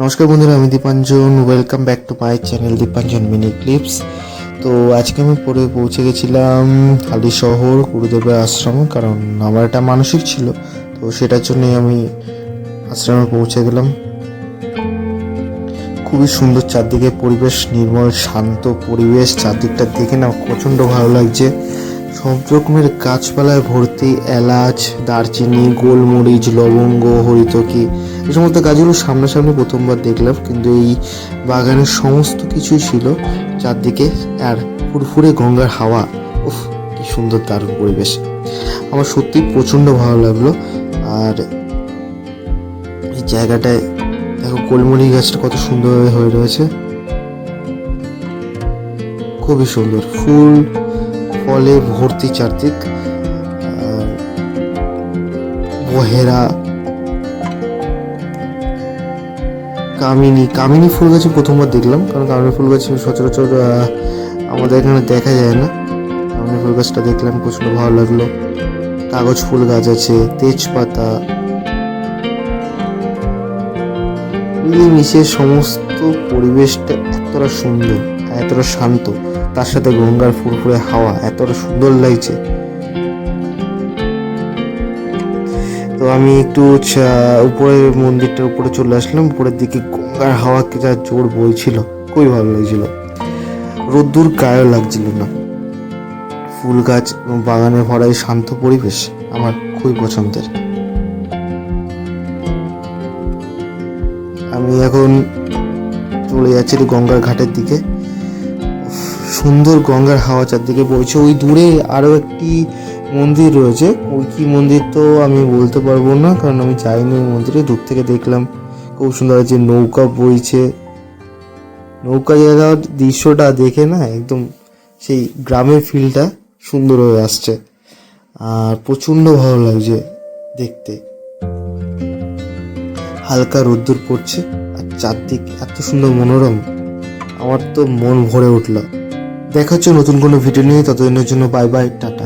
নমস্কার বন্ধুরা, আমি Dipanjan. Welcome back to my channel Dipanjan mini clips. তো আজকে আমি পৌঁছে গেছিলাম হালি শহর গুরুদেবের আশ্রমে, কারণ আমার একটা মানসিক ছিল। তো সেটার জন্যই আমি আশ্রমে পৌঁছে গেলাম। খুবই সুন্দর চারদিকে পরিবেশ, নির্মল শান্ত পরিবেশ। চারদিকটা দেখে না প্রচণ্ড ভালো লাগছে। সব রকমের গাছপালায় ভর্তি, এলাচ, দারচিনি, গোলমরিচ, লবঙ্গ, হরিতকি, এই সমস্ত গাছগুলো সামনাসামনি প্রথমবার দেখলাম, কিন্তু এই বাগানের সমস্ত কিছুই ছিল চারদিকে। আর ফুরফুরে গঙ্গার হাওয়া, উফ কি সুন্দর, দারুণ পরিবেশ। আমার সত্যি প্রচণ্ড ভালো লাগলো। আর এই জায়গাটায় দেখো, গোলমরিচ গাছটা কত সুন্দরভাবে হয়ে রয়েছে, খুবই সুন্দর। ফুল ফলে ভর্তি চারদিক। বহেরা, কামিনী ফুল গাছ প্রথমবার দেখলাম, কারণ কামিনী ফুল গাছ সচরাচর আমাদের এখানে দেখা যায় না। কামিনী ফুল গাছটা দেখলাম, প্রচণ্ড ভালো লাগলো। কাগজ ফুল গাছ আছে, তেজপাতা, মিলেমিশে সমস্ত পরিবেশটা এতটা সুন্দর, এতটা শান্ত, তার সাথে গঙ্গার ফুরফুরে হাওয়া এতটা সুন্দর লাগছে। তো আমি একটু উপরের মন্দিরটার উপরে চলে আসলাম। উপরের দিকে গঙ্গার হাওয়া যা জোর বইছিল, খুবই ভালো লাগছিল। রোদ্দুর গায়েও লাগছিল না। ফুল গাছ এবং বাগানে ভরা এই শান্ত পরিবেশ আমার খুবই পছন্দের। আমি এখন চলে যাচ্ছি গঙ্গার ঘাটের দিকে। সুন্দর গঙ্গার হাওয়া চারদিকে বইছে। ওই দূরে আরো একটি মন্দির রয়েছে, ওই কি মন্দির তো আমি বলতে পারবো না, কারণ আমি যাইনি ওই মন্দিরে। দূর থেকে দেখলাম খুব সুন্দর আছে, নৌকা বইছে। নৌকা যাওয়ার দৃশ্যটা দেখে না একদম সেই গ্রামের ফিলটা সুন্দর হয়ে আসছে, আর প্রচণ্ড ভালো লাগছে দেখতে। হালকা রোদ্দুর পড়ছে আর চারদিক এত সুন্দর মনোরম, আমার তো মন ভরে উঠল। দেখা হচ্ছে নতুন কোনো ভিডিও নিয়ে। ততদিনের জন্য বাই বাই, টাটা।